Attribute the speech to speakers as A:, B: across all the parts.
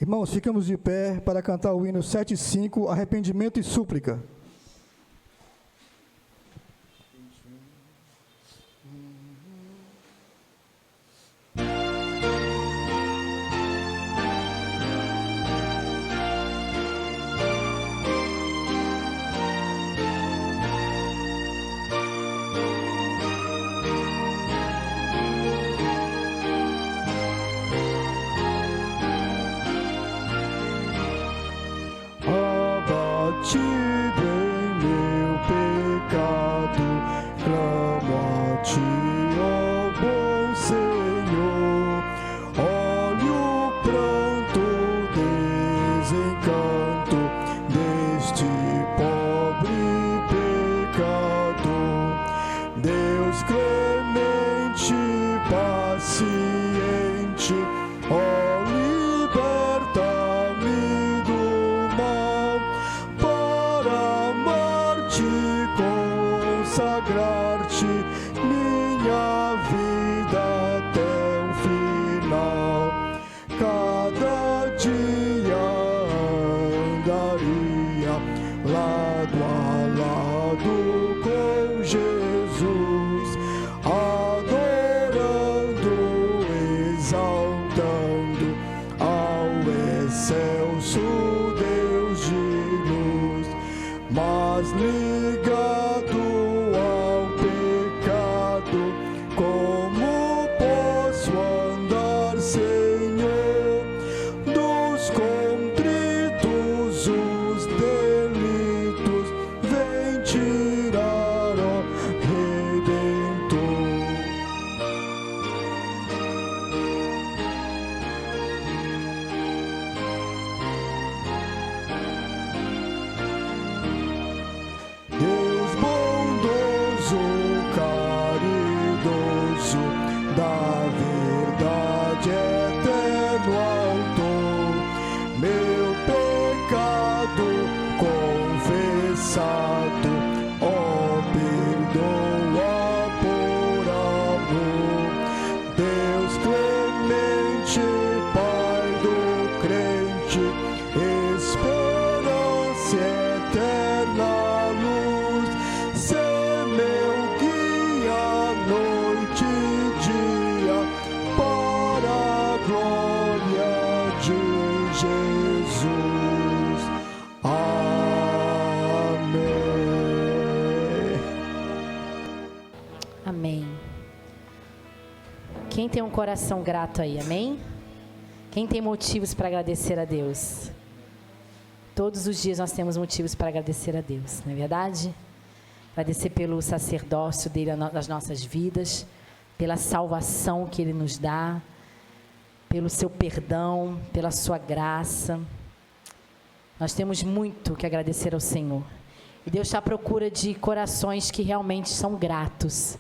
A: Irmãos, ficamos de pé para cantar o hino 7:5, Arrependimento e Súplica.
B: Quem tem um coração grato aí, amém? Quem tem motivos para agradecer a Deus? Todos os dias nós temos motivos para agradecer a Deus, não é verdade? Agradecer pelo sacerdócio dele nas nossas vidas, pela salvação que ele nos dá, pelo seu perdão, pela sua graça. Nós temos muito que agradecer ao Senhor. E Deus está à procura de corações que realmente são gratos.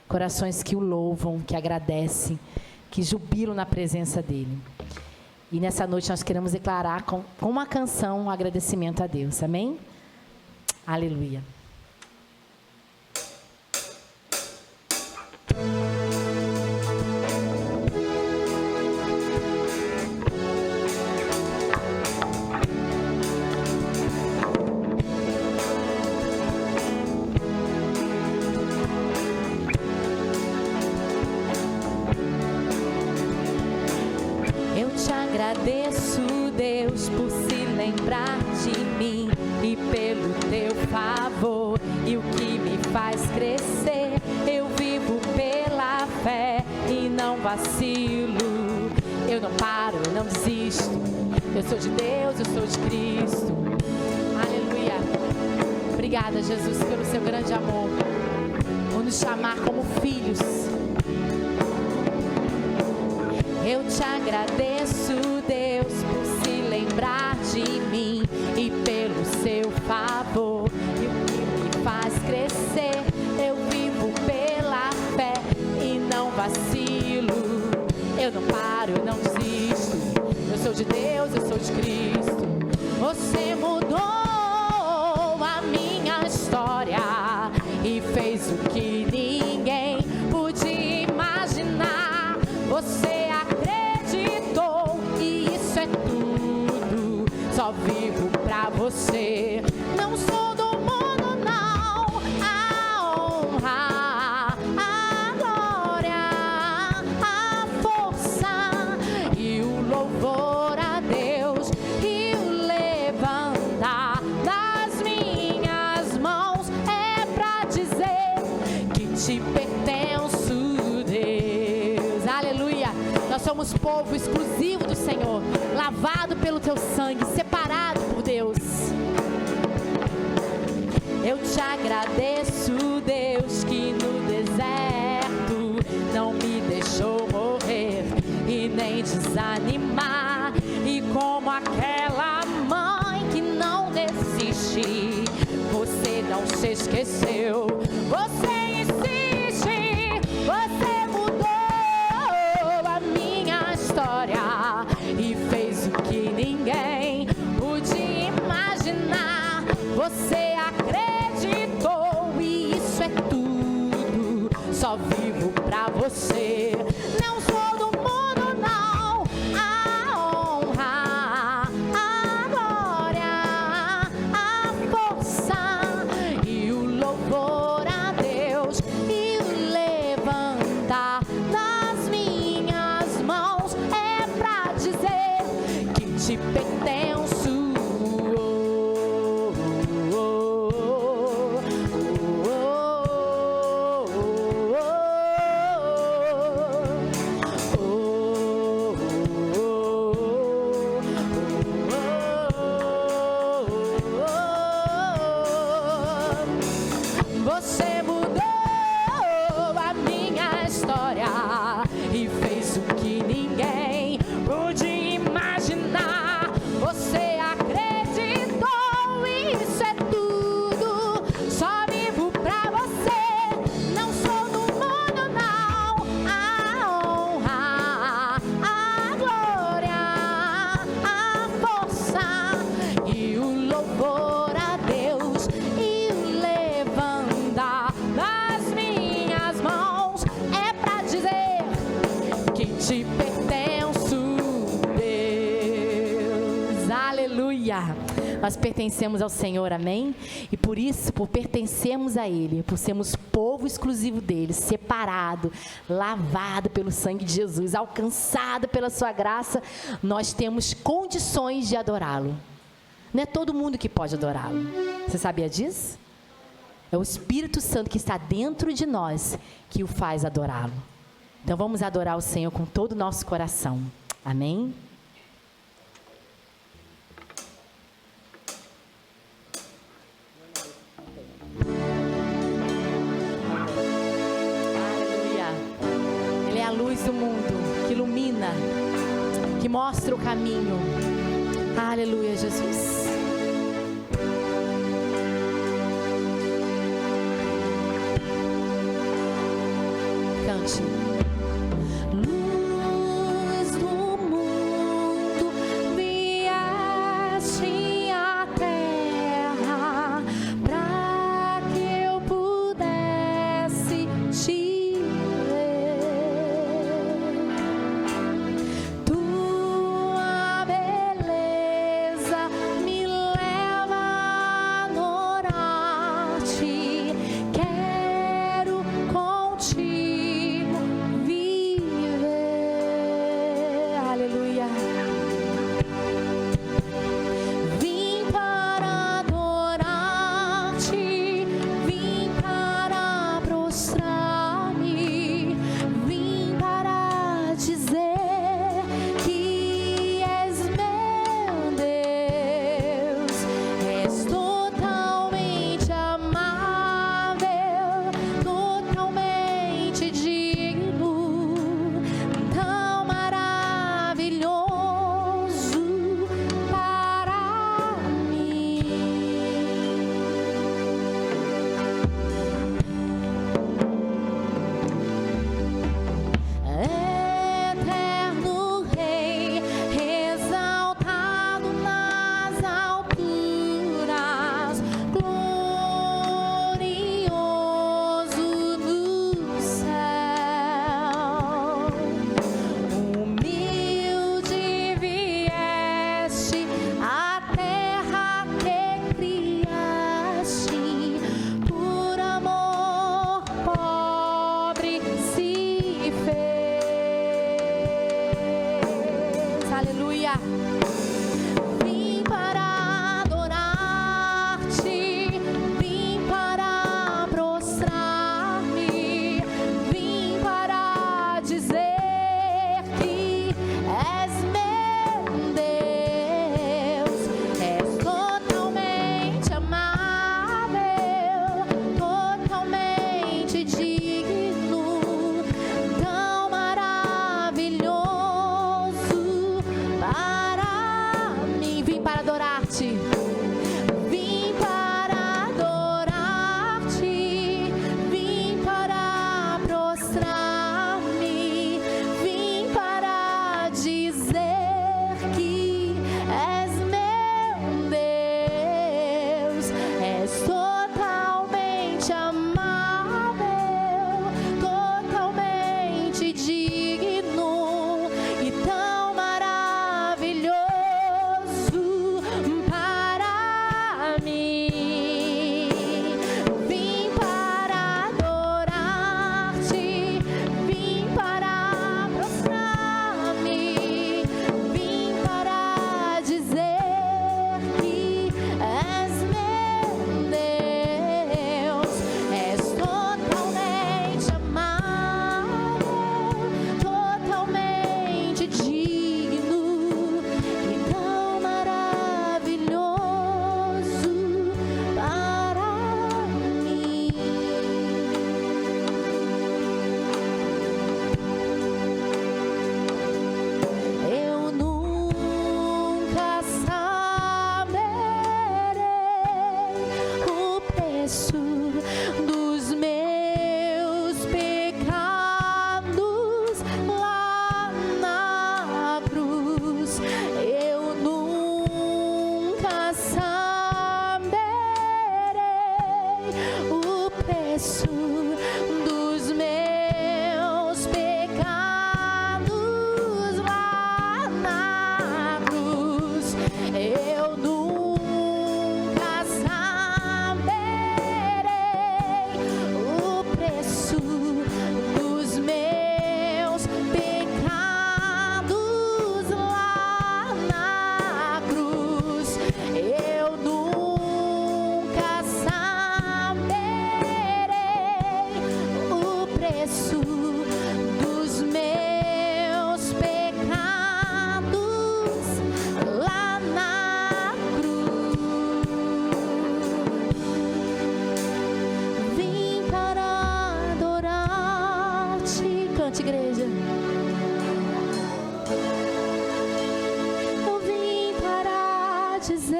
B: Corações que o louvam, que agradecem, que jubilam na presença dEle. E nessa noite nós queremos declarar com uma canção um agradecimento a Deus. Amém? Aleluia.
C: Agradeço, Deus, por se lembrar de mim e pelo teu favor e o que me faz crescer. Eu vivo pela fé e não vacilo. Eu não paro, eu não desisto. Eu sou de Deus, eu sou de Cristo. Aleluia. Obrigada, Jesus, pelo seu grande amor, por nos chamar como filhos. Eu te agradeço, Deus, por se lembrar de mim e pelo seu favor e o que me faz crescer. Eu vivo pela fé e não vacilo. Eu não paro, eu não desisto. Eu sou de Deus, eu sou de Cristo. Você mudou a minha história e fez o que ninguém podia imaginar. Você acreditou e isso isso é tudo. Só vivo pra você. Não sou do mundo, não. A honra, a glória, a força e o louvor a Deus e o levantar das minhas mãos é pra dizer que te pertenço, Deus. Aleluia. Nós somos povo exclusivo do Senhor, lavado pelo teu sangue, separado por Deus. Eu te agradeço, Deus, que no deserto não me deixou morrer e nem desanimar. E como aquela mãe que não desiste, você não se esqueceu, você insiste, você mudou a minha história e fez o que ninguém podia imaginar. Você acreditou e isso é tudo. Só vivo pra você. Não sou do mundo, não. A honra, a glória, a força e o louvor a Deus e o levantar das minhas mãos é pra dizer que te pertenço. Você mudou a minha história e fez o que ninguém podia imaginar. Você acreditou e isso é tudo. Só vivo pra você. Não sou do mundo, não. A honra, a glória, a força e o louvor a Deus e o levantar das minhas mãos é pra dizer que te pertenço, Deus. Aleluia. Nós pertencemos ao Senhor, amém? E por isso, por pertencermos a Ele, por sermos povo exclusivo dEle, separado, lavado pelo sangue de Jesus, alcançado pela sua graça, nós temos condições de adorá-lo. Não é todo mundo que pode adorá-lo. Você sabia disso? É o Espírito Santo que está dentro de nós que o faz adorá-lo. Então vamos adorar o Senhor com todo o nosso coração. Amém? Aleluia. Ele é a luz do mundo, que ilumina, que mostra o caminho. Aleluia, Jesus. Cante. Luz do mundo, vieste à terra pra que eu pudesse te ver. Tua beleza me leva a adorar-te. Quero contigo Aleluia. Vim para adorar-te, vim para prostrar-me, vim para dizer que és meu Deus, és totalmente amável, totalmente digno, tão maravilhoso para mim. Vim para adorar-te, vim para adorar-te, vim para prostrar-me, vim para dizer que és meu Deus, és totalmente amável, totalmente digno e tão maravilhoso para mim. Vim para adorar-te, vim para prostrar-me, vim para dizer que és meu Deus, és totalmente amável, totalmente digno e tão maravilhoso para mim. Eu nunca saberei o preço dos meus pecados lá na cruz. Eu nunca saberei o preço dos meus pecados lá na cruz. Eu nunca saberei o preço dos meus pecados lá na cruz. Eu nunca saberei o preço dos meus pecados lá na cruz. Vim para adorar-te. Cante, igreja. Eu vim para dizer: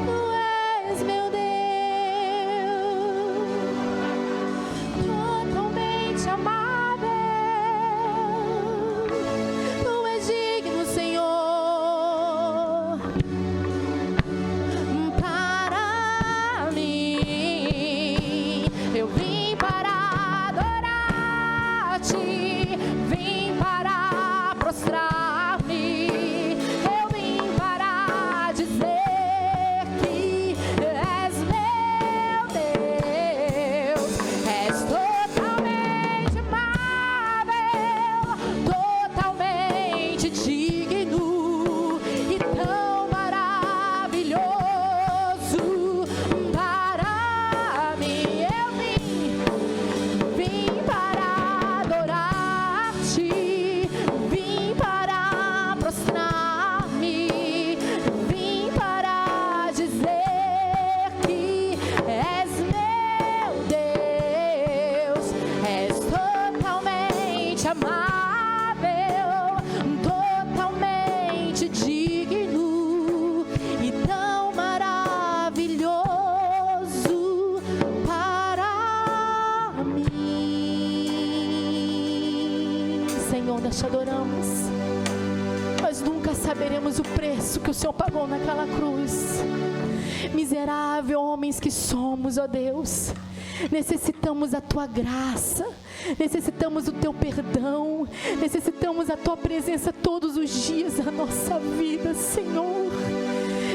C: Tu és meu Deus, totalmente amável. Tu és digno, Senhor, para mim. Eu vim para adorar-te, vim para prostrar-me, eu vim para dizer que és meu Deus, és totalmente amável, totalmente digno e tão maravilhoso para mim. Eu vim para adorar-te, vim para prostrar-me, vim para dizer que és meu Deus, és totalmente amável, totalmente digno e tão maravilhoso para mim. Senhor, nós te adoramos. Nós nunca saberemos o preço que o Senhor pagou naquela cruz. Miserável homens que somos, ó Deus, necessitamos da Tua graça, necessitamos do Teu perdão, necessitamos da Tua presença todos os dias da nossa vida, Senhor.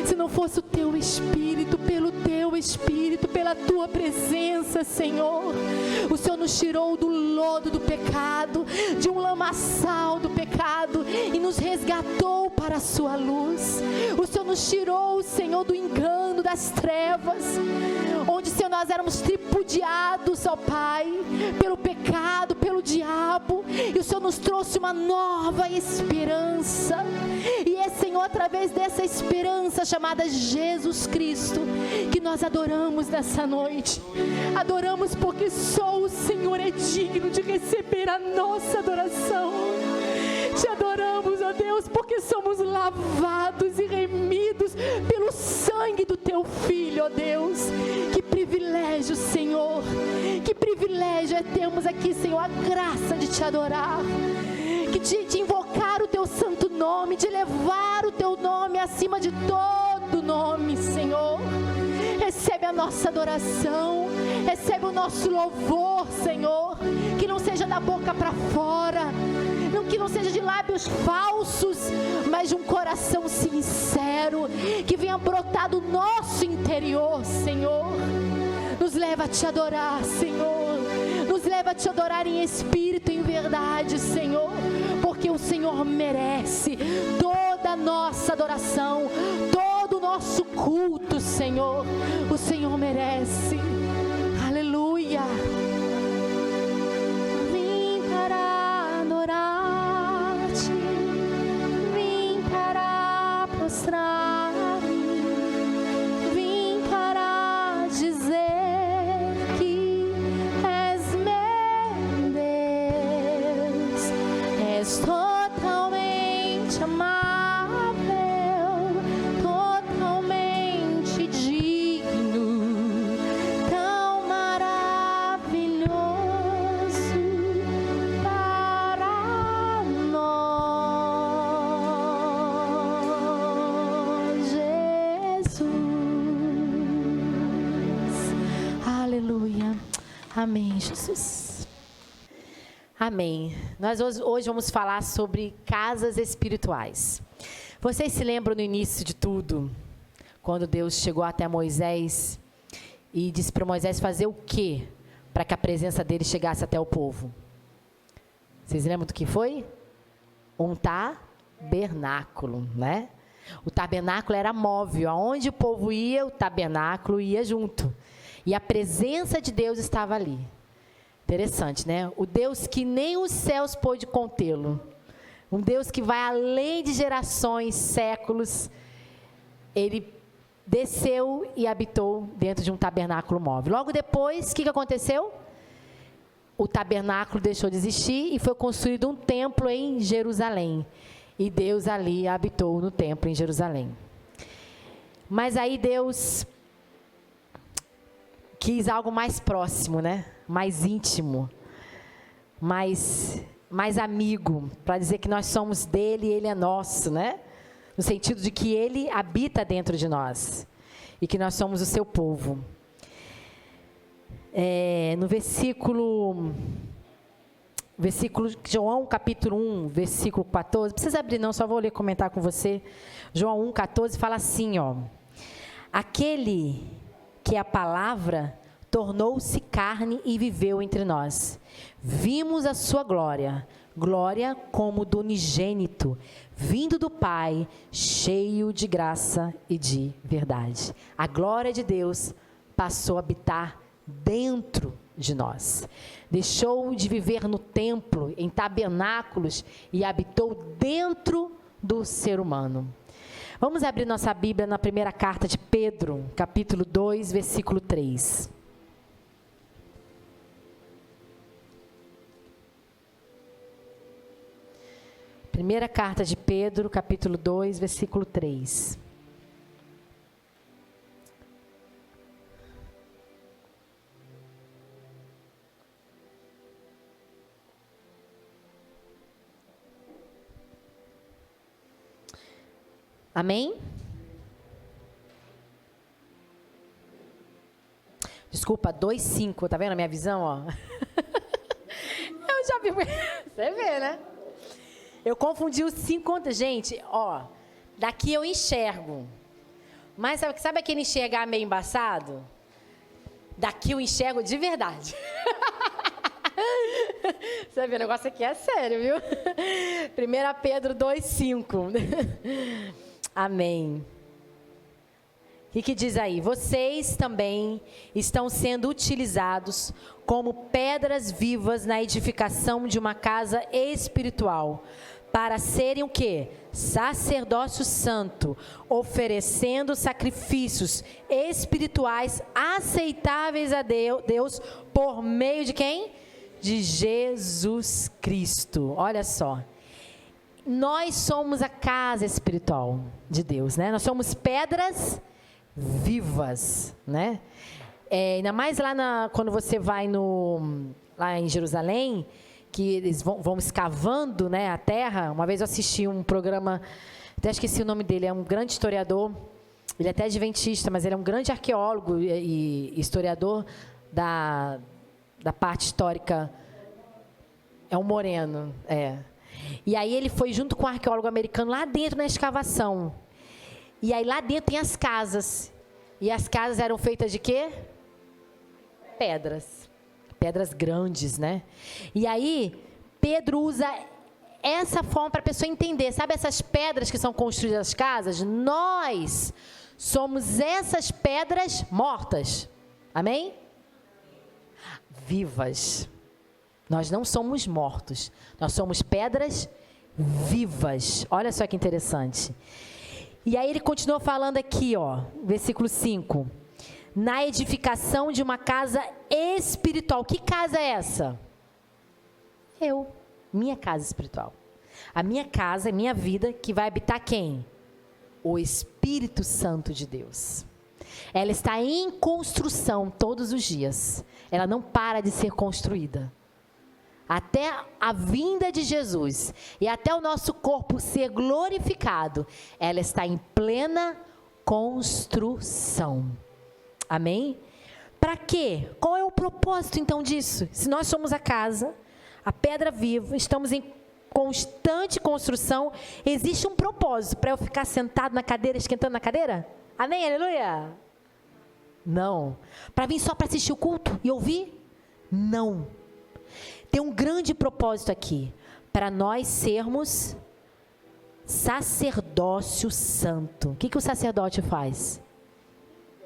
C: Se não fosse o teu Espírito, pelo teu Espírito, pela tua presença, Senhor. O Senhor nos tirou do lodo do pecado, de um lamaçal do pecado, e nos resgatou para a sua luz. O Senhor nos tirou, Senhor, do engano, das trevas, onde, Senhor, nós éramos tripudiados, ó Pai, pelo pecado, pelo diabo, e o Senhor nos trouxe uma nova esperança. E é, Senhor, através dessa esperança chamada Jesus Cristo, que nós adoramos nessa noite. Adoramos porque só o Senhor é digno de receber a nossa adoração. Te adoramos, ó Deus, porque somos lavados e remidos pelo sangue do Teu Filho, ó Deus. Que privilégio, Senhor. Que privilégio é termos aqui, Senhor, a graça de Te adorar, de invocar o Teu santo nome, de levar o Teu nome acima de todo nome, Senhor. Recebe a nossa adoração, recebe o nosso louvor, Senhor. Que não seja da boca para fora, que não seja de lábios falsos, mas de um coração sincero, que venha brotar do nosso interior, Senhor. Nos leva a Te adorar, Senhor. Nos leva a Te adorar em espírito e em verdade, Senhor, porque o Senhor merece toda a nossa adoração, todo o nosso culto, Senhor. O Senhor merece. Aleluia. Vim para adorar-te, vim para prostrar-me, vim para dizer que és meu Deus, és totalmente amável, totalmente digno, tão maravilhoso para nós, Jesus. Aleluia. Amém, Jesus. Amém. Nós hoje vamos falar sobre casas espirituais. Vocês se lembram no início de tudo, quando Deus chegou até Moisés e disse para Moisés fazer o quê para que a presença dele chegasse até o povo? Vocês lembram do que foi? Um tabernáculo, né? O tabernáculo era móvel, aonde o povo ia, o tabernáculo ia junto. E a presença de Deus estava ali. Interessante, né? O Deus que nem os céus pôde contê-lo. Um Deus que vai além de gerações, séculos. Ele desceu e habitou dentro de um tabernáculo móvel. Logo depois, o que aconteceu? O tabernáculo deixou de existir e foi construído um templo em Jerusalém. E Deus ali habitou no templo em Jerusalém. Mas aí Deus quis algo mais próximo, né? Mais íntimo, mais amigo, para dizer que nós somos dele e ele é nosso, né? No sentido de que ele habita dentro de nós e que nós somos o seu povo. No versículo João capítulo 1, versículo 14, não precisa abrir não, só vou ler, comentar com você. João 1, 14 fala assim, ó: aquele que é a palavra tornou-se carne e viveu entre nós. Vimos a sua glória, glória como do unigênito, vindo do Pai, cheio de graça e de verdade. A glória de Deus passou a habitar dentro de nós. Deixou de viver no templo, em tabernáculos, e habitou dentro do ser humano. Vamos abrir nossa Bíblia na primeira carta de Pedro, capítulo 2, versículo 3. Primeira carta de Pedro, capítulo 2, versículo 3. Amém? Desculpa, 2,5, tá vendo a minha visão, ó? Eu já vi, você vê, né? Eu confundi os 5 contas. Gente, ó, daqui eu enxergo,
B: Mas sabe aquele enxergar meio embaçado? Daqui eu enxergo de verdade. Você vê, o negócio aqui é sério, viu? 1 Pedro 2,5. Amém. O que diz aí? Vocês também estão sendo utilizados como pedras vivas na edificação de uma casa espiritual, para serem o quê? Sacerdócio santo, oferecendo sacrifícios espirituais aceitáveis a Deus por meio de quem? De Jesus Cristo. Olha só. Nós somos a casa espiritual de Deus, né? Nós somos pedras vivas, né? Ainda mais lá quando você vai lá em Jerusalém, que eles vão escavando, né, a terra. Uma vez eu assisti um programa, até esqueci o nome dele, é um grande historiador, ele é até adventista, mas ele é um grande arqueólogo e historiador da parte histórica, é um moreno, E aí ele foi junto com um arqueólogo americano lá dentro na escavação. E aí lá dentro tem as casas. E as casas eram feitas de quê? Pedras. Pedras grandes, né? E aí Pedro usa essa forma para a pessoa entender. Sabe essas pedras que são construídas as casas? Nós somos essas pedras mortas. Amém? Vivas. Nós não somos mortos. Nós somos pedras vivas. Olha só que interessante. E aí ele continua falando aqui, ó, versículo 5. Na edificação de uma casa espiritual. Que casa é essa? Minha casa espiritual. A minha casa, a minha vida, que vai habitar quem? O Espírito Santo de Deus. Ela está em construção todos os dias. Ela não para de ser construída. Até a vinda de Jesus e até o nosso corpo ser glorificado, ela está em plena construção. Amém? Para quê? Qual é o propósito então disso? Se nós somos a casa, a pedra viva, estamos em constante construção, existe um propósito para eu ficar sentado na cadeira, esquentando na cadeira? Amém? Aleluia? Não. Para vir só para assistir o culto e ouvir? Não. Tem um grande propósito aqui, para nós sermos sacerdócio santo. O que o sacerdote faz?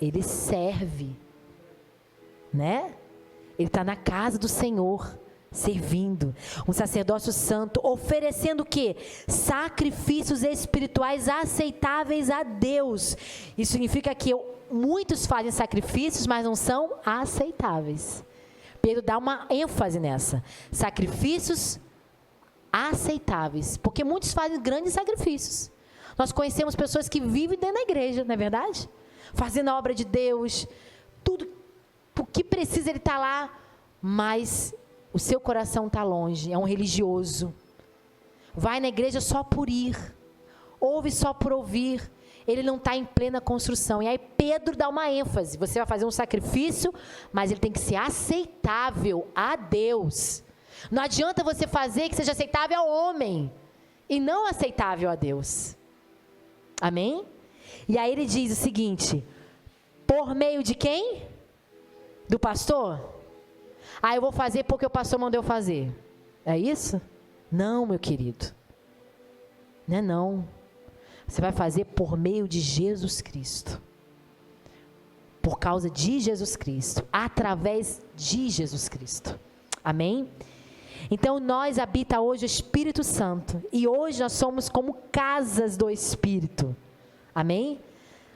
B: Ele serve, né? Ele está na casa do Senhor, servindo. Um sacerdócio santo, oferecendo o quê? Sacrifícios espirituais aceitáveis a Deus. Isso significa que muitos fazem sacrifícios, mas não são aceitáveis. Pedro dá uma ênfase nessa. Sacrifícios aceitáveis. Porque muitos fazem grandes sacrifícios. Nós conhecemos pessoas que vivem dentro da igreja, não é verdade? Fazendo a obra de Deus. Tudo o que precisa, ele está lá. Mas o seu coração está longe. É um religioso. Vai na igreja só por ir. Ouve só por ouvir. Ele não está em plena construção. E aí Pedro dá uma ênfase. Você vai fazer um sacrifício, mas ele tem que ser aceitável a Deus. Não adianta você fazer que seja aceitável ao homem e não aceitável a Deus. Amém? E aí ele diz o seguinte: por meio de quem? Do pastor? Eu vou fazer porque o pastor mandou eu fazer. É isso? Não, meu querido. Não é não. Você vai fazer por meio de Jesus Cristo. Por causa de Jesus Cristo. Através de Jesus Cristo. Amém? Então nós habita hoje o Espírito Santo. E hoje nós somos como casas do Espírito. Amém?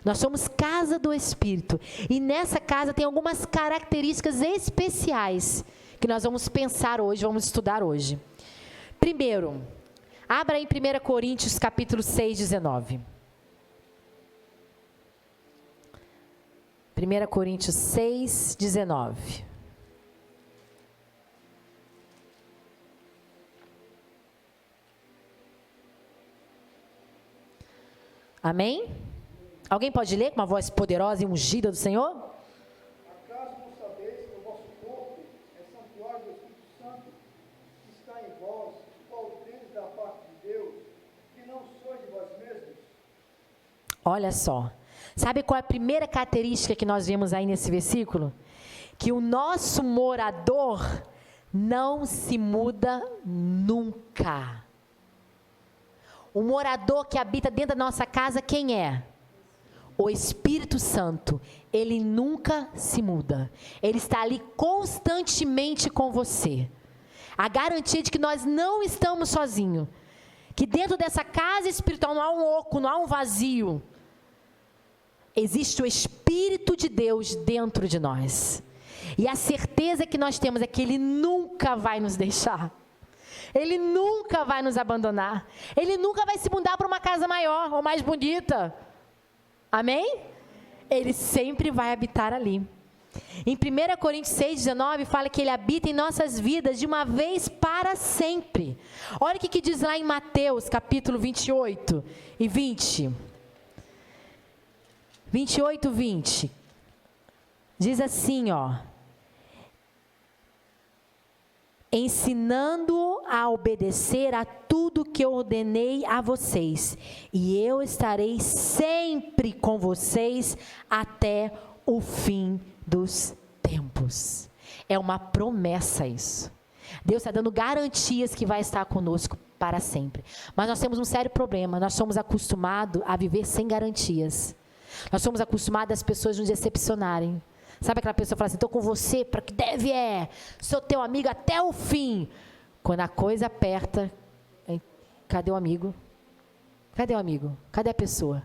B: Nós somos casa do Espírito. E nessa casa tem algumas características especiais que nós vamos pensar hoje, vamos estudar hoje. Primeiro, abra em 1 Coríntios capítulo 6, 19. 1 Coríntios 6, 19. Amém? Alguém pode ler com uma voz poderosa e ungida do Senhor?
A: Acaso não sabeis que o vosso corpo é santuário do Espírito Santo, que está em vós, o qual tendes da parte de Deus, que não sois de vós mesmos?
B: Olha só. Sabe qual é a primeira característica que nós vemos aí nesse versículo? Que o nosso morador não se muda nunca. O morador que habita dentro da nossa casa, quem é? O Espírito Santo. Ele nunca se muda. Ele está ali constantemente com você. A garantia de que nós não estamos sozinhos. Que dentro dessa casa espiritual não há um oco, não há um vazio. Existe o Espírito de Deus dentro de nós. E a certeza que nós temos é que Ele nunca vai nos deixar. Ele nunca vai nos abandonar. Ele nunca vai se mudar para uma casa maior ou mais bonita. Amém? Ele sempre vai habitar ali. Em 1 Coríntios 6,19 fala que Ele habita em nossas vidas de uma vez para sempre. Olha o que diz lá em Mateus capítulo 28 e 20. 28, 20. Diz assim, ó. Ensinando a obedecer a tudo que eu ordenei a vocês, e eu estarei sempre com vocês até o fim dos tempos. É uma promessa isso. Deus está dando garantias que vai estar conosco para sempre. Mas nós temos um sério problema, nós somos acostumados a viver sem garantias. Nós somos acostumados as pessoas nos decepcionarem. Sabe aquela pessoa que fala assim, estou com você para o que deve sou teu amigo até o fim. Quando a coisa aperta, cadê o amigo? Cadê o amigo? Cadê a pessoa?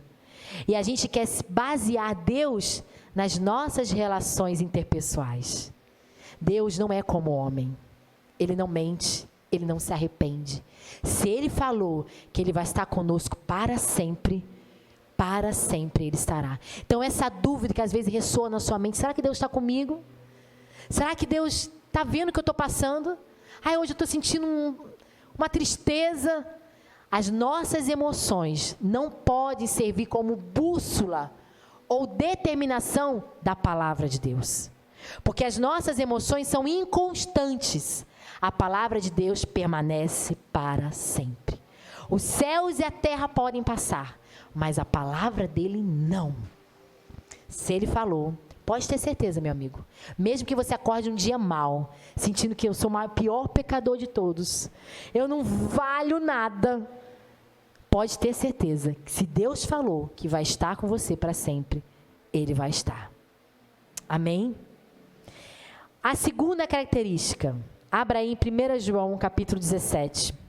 B: E a gente quer basear Deus nas nossas relações interpessoais. Deus não é como homem. Ele não mente, Ele não se arrepende. Se Ele falou que Ele vai estar conosco para sempre Ele estará. Então essa dúvida que às vezes ressoa na sua mente, será que Deus está comigo? Será que Deus está vendo o que eu estou passando? Hoje eu estou sentindo uma tristeza. As nossas emoções não podem servir como bússola ou determinação da palavra de Deus. Porque as nossas emoções são inconstantes. A palavra de Deus permanece para sempre. Os céus e a terra podem passar, mas a palavra dele não. Se ele falou, pode ter certeza, meu amigo. Mesmo que você acorde um dia mal, sentindo que eu sou o pior pecador de todos, eu não valho nada, pode ter certeza que se Deus falou que vai estar com você para sempre, Ele vai estar. Amém? A segunda característica, abra aí em 1 João capítulo 17.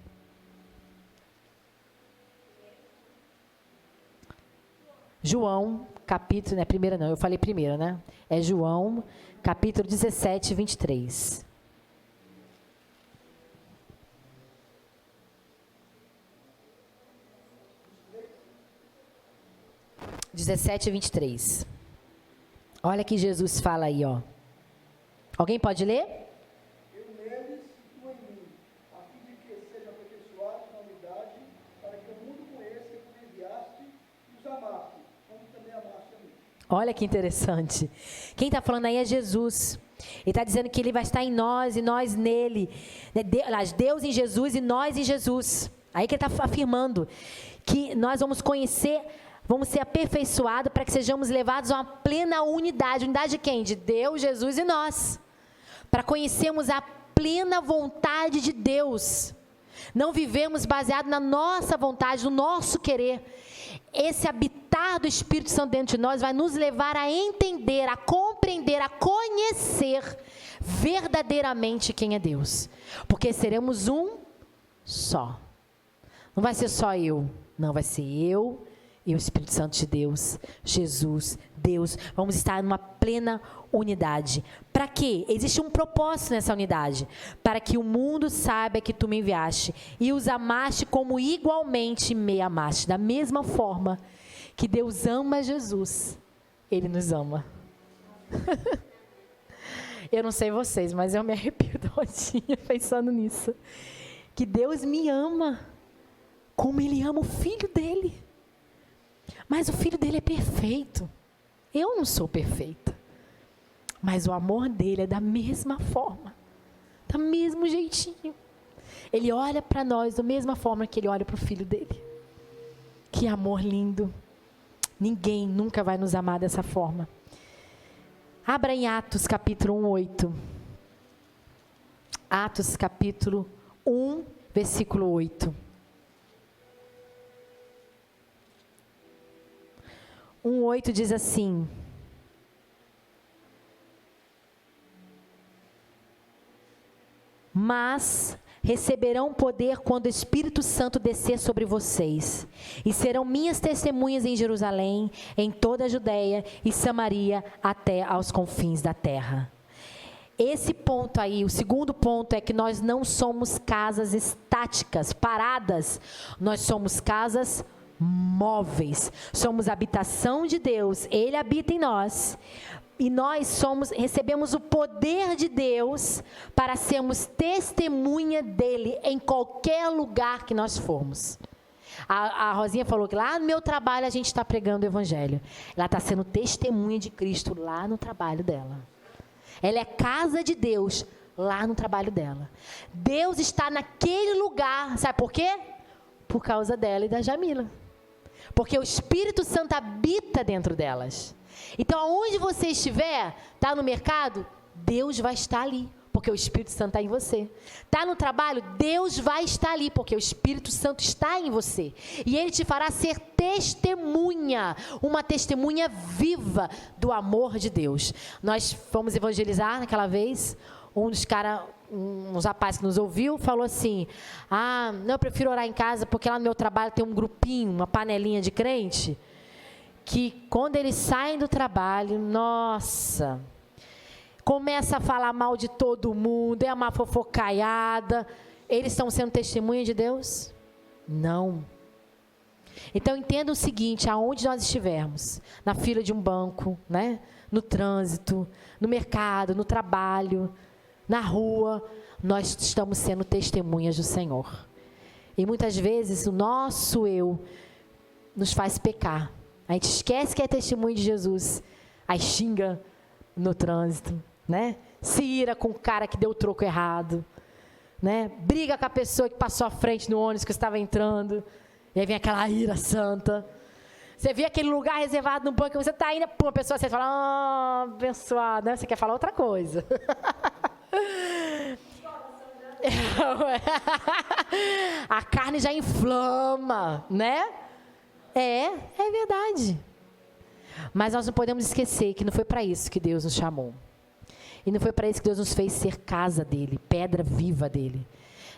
B: João, capítulo, não é primeira não, eu falei primeira, né? É João, capítulo 17, 23. (17 e 23). Olha que Jesus fala aí, ó. Alguém pode ler?
A: Eu neles e tu em mim, a fim de que sejam aperfeiçoados na unidade, para que o mundo conheça que tu enviaste e os amaste, como também amaste a mim.
B: Olha que interessante. Quem está falando aí é Jesus. Ele está dizendo que Ele vai estar em nós e nós nele. Deus em Jesus e nós em Jesus. Aí que Ele está afirmando que nós vamos conhecer, vamos ser aperfeiçoados para que sejamos levados a uma plena unidade. Unidade de quem? De Deus, Jesus e nós. Para conhecermos a plena vontade de Deus. Não vivemos baseado na nossa vontade, no nosso querer. Esse habitar do Espírito Santo dentro de nós vai nos levar a entender, a compreender, a conhecer verdadeiramente quem é Deus. Porque seremos um só. Não vai ser só eu, não, vai ser eu e o Espírito Santo de Deus, Jesus, Deus. Vamos estar numa plena unidade. Para quê? Existe um propósito nessa unidade. Para que o mundo saiba que tu me enviaste e os amaste como igualmente me amaste. Da mesma forma que Deus ama Jesus, Ele nos ama. Eu não sei vocês, mas eu me arrepio todinha pensando nisso. Que Deus me ama como Ele ama o Filho dEle. Mas o Filho dEle é perfeito. Eu não sou perfeita. Mas o amor dEle é da mesma forma. Do mesmo jeitinho. Ele olha para nós da mesma forma que Ele olha para o Filho dEle. Que amor lindo. Ninguém nunca vai nos amar dessa forma. Abra em Atos capítulo 1, 8. Atos capítulo 1, versículo 8. 1:8 diz assim: mas receberão poder quando o Espírito Santo descer sobre vocês, e serão minhas testemunhas em Jerusalém, em toda a Judeia e Samaria, até aos confins da terra. Esse ponto aí, o segundo ponto é que nós não somos casas estáticas, paradas, nós somos casas móveis, somos habitação de Deus, Ele habita em nós, e nós recebemos o poder de Deus para sermos testemunha dEle em qualquer lugar que nós formos. A Rosinha falou que lá no meu trabalho a gente está pregando o Evangelho, ela está sendo testemunha de Cristo lá no trabalho dela. Ela é casa de Deus lá no trabalho dela. Deus está naquele lugar, sabe por quê? Por causa dela e da Jamila. Porque o Espírito Santo habita dentro delas. Então, aonde você estiver, está no mercado, Deus vai estar ali, porque o Espírito Santo está em você. Está no trabalho, Deus vai estar ali, porque o Espírito Santo está em você. E Ele te fará ser testemunha, uma testemunha viva do amor de Deus. Nós fomos evangelizar naquela vez, um dos caras, uns rapazes que nos ouviu, falou assim: não, eu prefiro orar em casa, porque lá no meu trabalho tem um grupinho, uma panelinha de crente, que quando eles saem do trabalho, nossa, começa a falar mal de todo mundo, é uma fofocaiada. Eles estão sendo testemunha de Deus? Não. Então entenda o seguinte: aonde nós estivermos, na fila de um banco, né? No trânsito, no mercado, no trabalho, na rua, nós estamos sendo testemunhas do Senhor. E muitas vezes o nosso eu nos faz pecar. A gente esquece que é testemunho de Jesus, aí xinga no trânsito, né? Se ira com o cara que deu o troco errado, né? Briga com a pessoa que passou à frente no ônibus que estava entrando, e aí vem aquela ira santa. Você vê aquele lugar reservado no banco, você está indo para uma pessoa, você fala: abençoado, né? Você quer falar outra coisa. A carne já inflama, né? É verdade. Mas nós não podemos esquecer que não foi para isso que Deus nos chamou. E não foi para isso que Deus nos fez ser casa dele, pedra viva dele.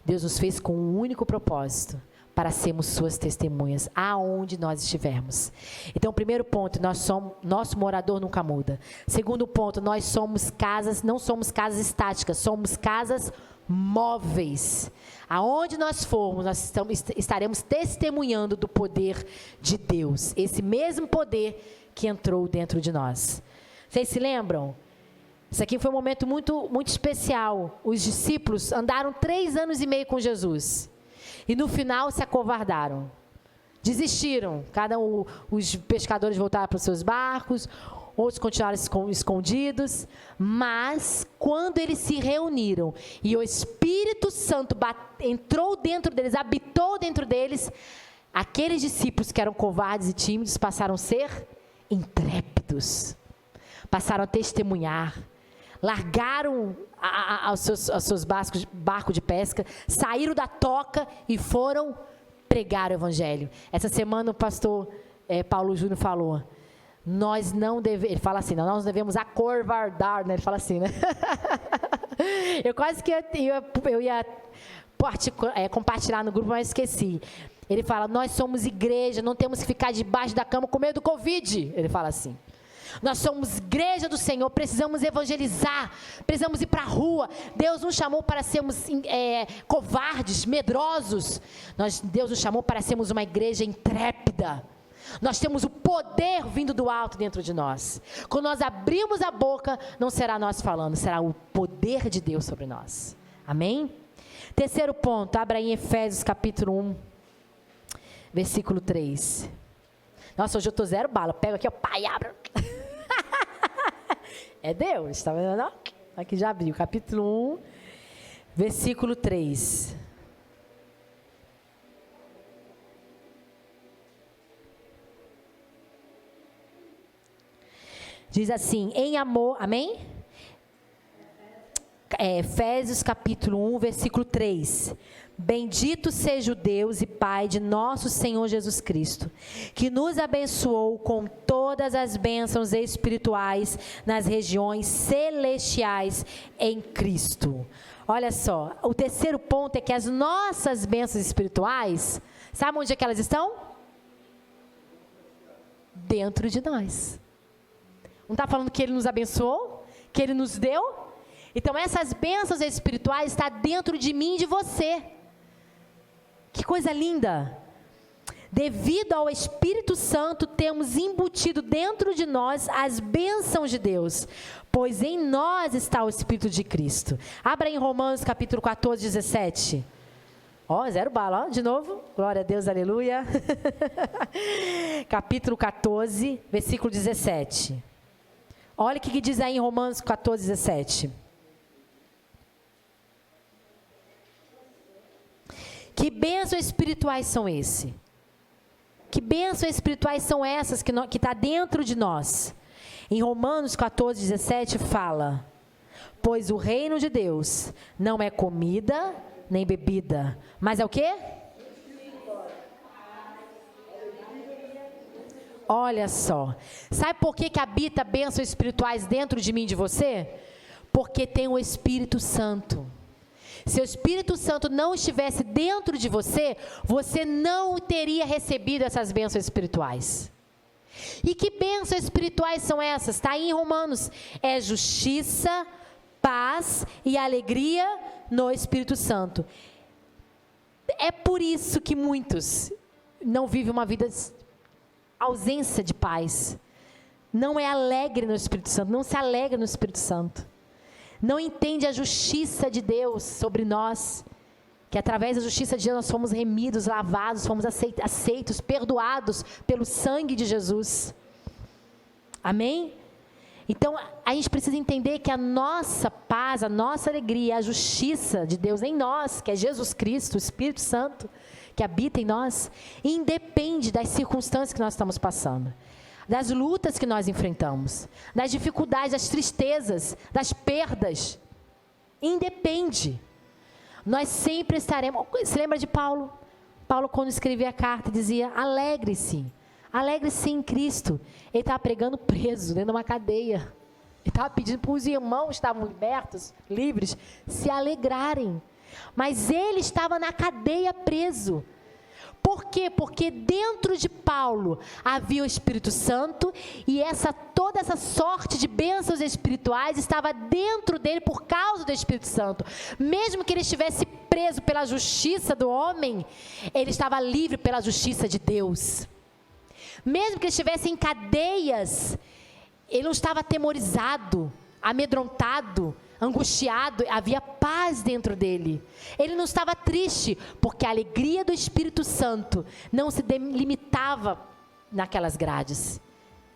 B: Deus nos fez com um único propósito: para sermos suas testemunhas, aonde nós estivermos. Então, primeiro ponto, nosso morador nunca muda. Segundo ponto, nós somos casas, não somos casas estáticas, somos casas móveis. Aonde nós formos, nós estaremos testemunhando do poder de Deus. Esse mesmo poder que entrou dentro de nós. Vocês se lembram? Isso aqui foi um momento muito, muito especial. Os discípulos andaram 3 anos e meio com Jesus. E no final se acovardaram. Desistiram. Os pescadores voltaram para os seus barcos, outros continuaram escondidos. Mas quando eles se reuniram e o Espírito Santo entrou dentro deles, habitou dentro deles, aqueles discípulos que eram covardes e tímidos passaram a ser intrépidos. Passaram a testemunhar. Largaram os seus barcos de pesca, saíram da toca e foram pregar o Evangelho. Essa semana o pastor Paulo Júnior falou: nós não devemos, ele fala assim, nós não devemos acovardar, né? Ele fala assim, né? Eu quase que eu ia compartilhar no grupo, mas esqueci. Ele fala: nós somos igreja, não temos que ficar debaixo da cama com medo do Covid. Ele fala assim. Nós somos igreja do Senhor, precisamos evangelizar, precisamos ir para a rua. Deus nos chamou para sermos covardes, medrosos. Deus nos chamou para sermos uma igreja intrépida. Nós temos o poder vindo do alto dentro de nós. Quando nós abrimos a boca, não será nós falando, será o poder de Deus sobre nós. Amém? Terceiro ponto, abra aí em Efésios capítulo 1, versículo 3. Nossa, hoje eu estou 0 bala. Pega aqui, ó, pai, abra. É Deus, está vendo? Não? Aqui já abriu, capítulo 1, versículo 3. Diz assim, em amor, amém? Efésios capítulo 1, versículo 3. Bendito seja o Deus e Pai de nosso Senhor Jesus Cristo, que nos abençoou com todas as bênçãos espirituais nas regiões celestiais em Cristo. Olha só, o terceiro ponto é que as nossas bênçãos espirituais, sabe onde é que elas estão? Dentro de nós. Não está falando que Ele nos abençoou? Que Ele nos deu? Então essas bênçãos espirituais estão dentro de mim e de você. Que coisa linda! Devido ao Espírito Santo, temos embutido dentro de nós as bênçãos de Deus, pois em nós está o Espírito de Cristo. Abra em Romanos capítulo 14, 17. Ó, zero bala, ó, de novo. Glória a Deus, aleluia. Capítulo 14, versículo 17. Olha o que diz aí em Romanos 14, 17. Que bênçãos espirituais são esses? Que bênçãos espirituais são essas que está dentro de nós? Em Romanos 14, 17 fala: pois o reino de Deus não é comida nem bebida, mas é o quê? Olha só, sabe por que habita bênçãos espirituais dentro de mim e de você? Porque tem o Espírito Santo. Se o Espírito Santo não estivesse dentro de você, você não teria recebido essas bênçãos espirituais. E que bênçãos espirituais são essas? Está aí em Romanos. É justiça, paz e alegria no Espírito Santo. É por isso que muitos não vivem uma vida ausência de paz. Não é alegre no Espírito Santo, não se alegra no Espírito Santo. Não entende a justiça de Deus sobre nós, que através da justiça de Deus nós fomos remidos, lavados, fomos aceitos, perdoados pelo sangue de Jesus. Amém? Então, a gente precisa entender que a nossa paz, a nossa alegria, a justiça de Deus em nós, que é Jesus Cristo, o Espírito Santo, que habita em nós, independe das circunstâncias que nós estamos passando, das lutas que nós enfrentamos, das dificuldades, das tristezas, das perdas. Independe. Nós sempre estaremos... Se lembra de Paulo? Paulo, quando escrevia a carta, dizia: alegre-se. Alegre-se em Cristo. Ele estava pregando preso, dentro de uma cadeia. Ele estava pedindo para os irmãos que estavam libertos, livres, se alegrarem. Mas ele estava na cadeia preso. Por quê? Porque dentro de Paulo havia o Espírito Santo e toda essa sorte de bênçãos espirituais estava dentro dele por causa do Espírito Santo. Mesmo que ele estivesse preso pela justiça do homem, ele estava livre pela justiça de Deus. Mesmo que ele estivesse em cadeias, ele não estava atemorizado, amedrontado, angustiado, havia paz dentro dele. Ele não estava triste, porque a alegria do Espírito Santo não se limitava naquelas grades.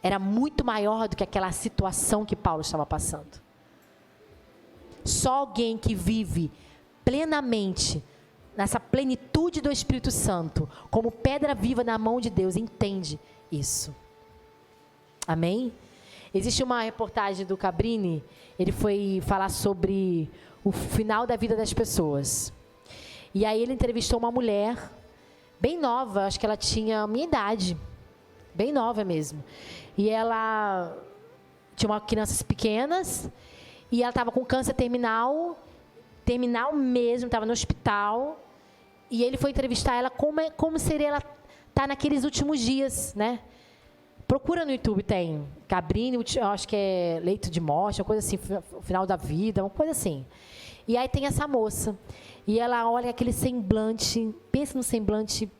B: Era muito maior do que aquela situação que Paulo estava passando. Só alguém que vive plenamente nessa plenitude do Espírito Santo, como pedra viva na mão de Deus, entende isso. Amém? Existe uma reportagem do Cabrini, ele foi falar sobre o final da vida das pessoas. E aí ele entrevistou uma mulher, bem nova, acho que ela tinha a minha idade, bem nova mesmo. E ela tinha crianças pequenas, e ela estava com câncer terminal mesmo, estava no hospital. E ele foi entrevistar ela, como seria ela estar naqueles últimos dias, né? Procura no YouTube, tem Cabrini, acho que é leito de morte, uma coisa assim, final da vida, uma coisa assim. E aí tem essa moça, e ela olha aquele semblante, pensa no semblante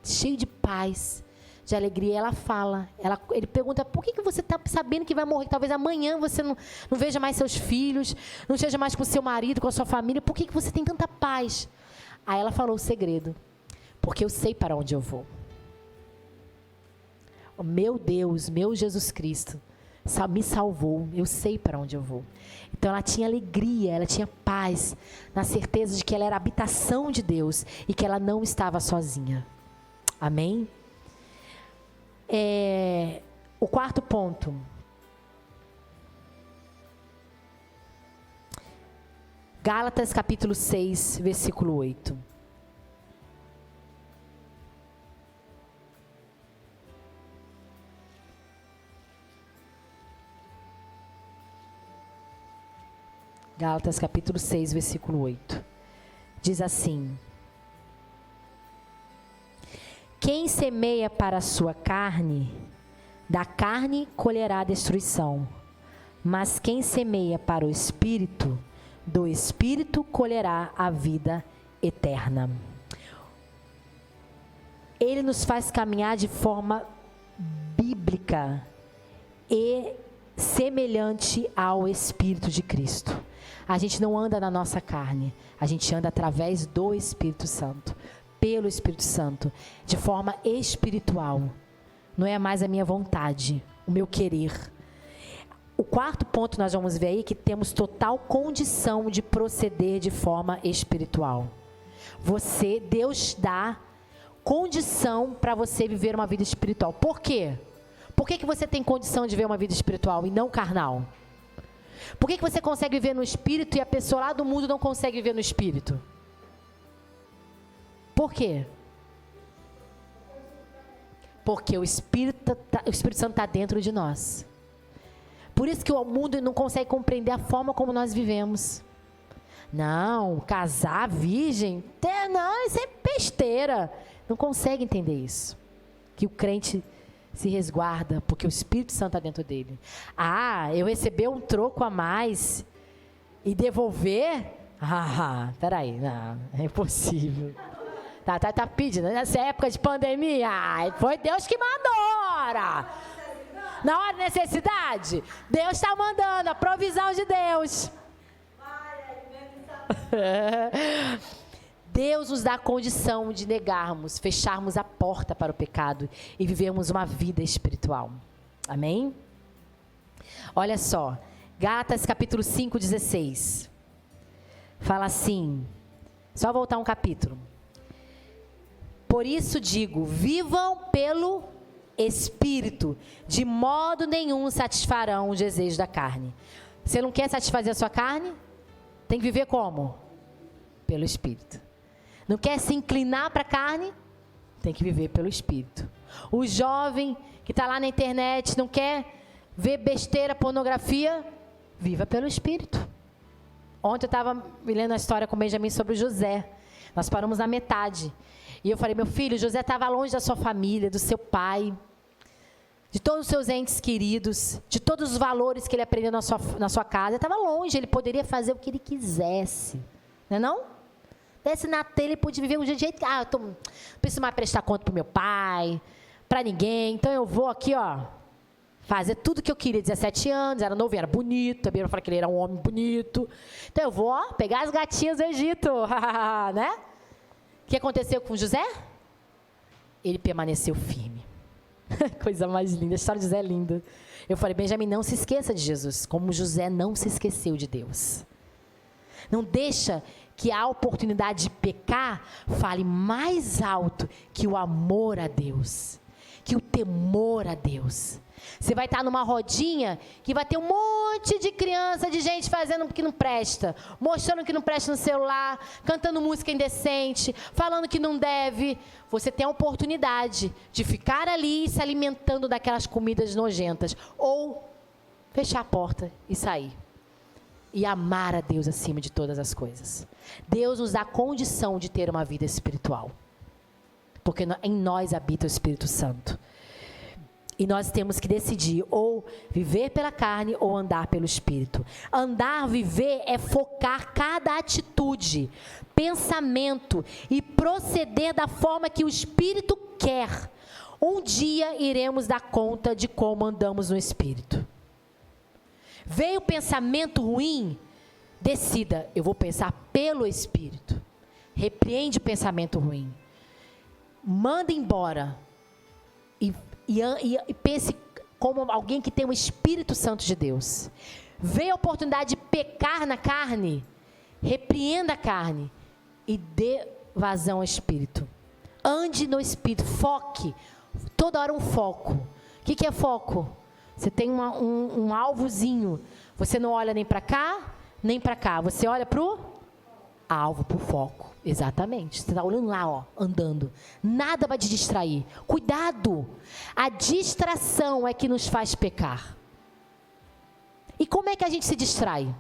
B: cheio de paz, de alegria, e ela fala, ele pergunta: por que você está sabendo que vai morrer, que talvez amanhã você não veja mais seus filhos, não esteja mais com seu marido, com a sua família, por que você tem tanta paz? Aí ela falou o segredo: porque eu sei para onde eu vou. O meu Deus, meu Jesus Cristo, me salvou, eu sei para onde eu vou. Então ela tinha alegria, ela tinha paz, na certeza de que ela era a habitação de Deus e que ela não estava sozinha. Amém? O quarto ponto, Gálatas capítulo 6, versículo 8. Gálatas capítulo 6, versículo 8. Diz assim: quem semeia para a sua carne, da carne colherá a destruição. Mas quem semeia para o Espírito, do Espírito colherá a vida eterna. Ele nos faz caminhar de forma bíblica e semelhante ao Espírito de Cristo. A gente não anda na nossa carne, a gente anda através do Espírito Santo, pelo Espírito Santo, de forma espiritual. Não é mais a minha vontade, o meu querer. O quarto ponto nós vamos ver aí que temos total condição de proceder de forma espiritual. Deus dá condição para você viver uma vida espiritual. Por quê? Por que você tem condição de viver uma vida espiritual e não carnal? Por que você consegue viver no espírito e a pessoa lá do mundo não consegue viver no espírito? Por quê? Porque o Espírito Santo está dentro de nós. Por isso que o mundo não consegue compreender a forma como nós vivemos. Não, casar virgem, não, isso é besteira. Não consegue entender isso. Que o crente se resguarda, porque o Espírito Santo está dentro dele. Ah, eu receber um troco a mais e devolver? Peraí, não, é impossível. Tá pedindo, nessa época de pandemia, foi Deus que mandou, ora. Na hora da necessidade, Deus está mandando, a provisão de Deus. Deus nos dá a condição de negarmos, fecharmos a porta para o pecado e vivermos uma vida espiritual. Amém? Olha só, Gálatas capítulo 5, 16. Fala assim, só voltar um capítulo. Por isso digo, vivam pelo Espírito, de modo nenhum satisfarão os desejos da carne. Você não quer satisfazer a sua carne? Tem que viver como? Pelo Espírito. Não quer se inclinar para a carne? Tem que viver pelo Espírito. O jovem que está lá na internet, não quer ver besteira, pornografia? Viva pelo Espírito. Ontem eu estava me lendo a história com o Benjamin sobre o José. Nós paramos na metade. E eu falei, meu filho, José estava longe da sua família, do seu pai, de todos os seus entes queridos, de todos os valores que ele aprendeu na sua casa. Ele estava longe, ele poderia fazer o que ele quisesse. Não é não? Desse na telha, ele podia viver um jeito que, não preciso mais prestar conta para o meu pai, para ninguém. Então eu vou aqui, fazer tudo que eu queria. 17 anos, era novo, era bonito. Também eu falei que ele era um homem bonito. Então eu vou, pegar as gatinhas do Egito, né? O que aconteceu com José? Ele permaneceu firme. Coisa mais linda, a história de José é linda. Eu falei, Benjamin, não se esqueça de Jesus, como José não se esqueceu de Deus. Não deixa que a oportunidade de pecar fale mais alto que o amor a Deus, que o temor a Deus. Você vai estar numa rodinha que vai ter um monte de criança, de gente fazendo o que não presta, mostrando o que não presta no celular, cantando música indecente, falando que não deve. Você tem a oportunidade de ficar ali se alimentando daquelas comidas nojentas, ou fechar a porta e sair. E amar a Deus acima de todas as coisas. Deus nos dá a condição de ter uma vida espiritual, porque em nós habita o Espírito Santo. E nós temos que decidir ou viver pela carne ou andar pelo Espírito. Andar, viver é focar cada atitude, pensamento e proceder da forma que o Espírito quer. Um dia iremos dar conta de como andamos no Espírito. Veio pensamento ruim? Decida, eu vou pensar pelo Espírito. Repreende o pensamento ruim. Manda embora. E pense como alguém que tem o Espírito Santo de Deus. Veio a oportunidade de pecar na carne? Repreenda a carne e dê vazão ao Espírito. Ande no Espírito, foque. Toda hora um foco. O que é foco? Você tem um alvozinho. Você não olha nem para cá, nem para cá. Você olha para o alvo para o foco. Exatamente. Você está olhando lá, ó, andando. Nada vai te distrair. Cuidado! A distração é que nos faz pecar. E como é que a gente se distrai?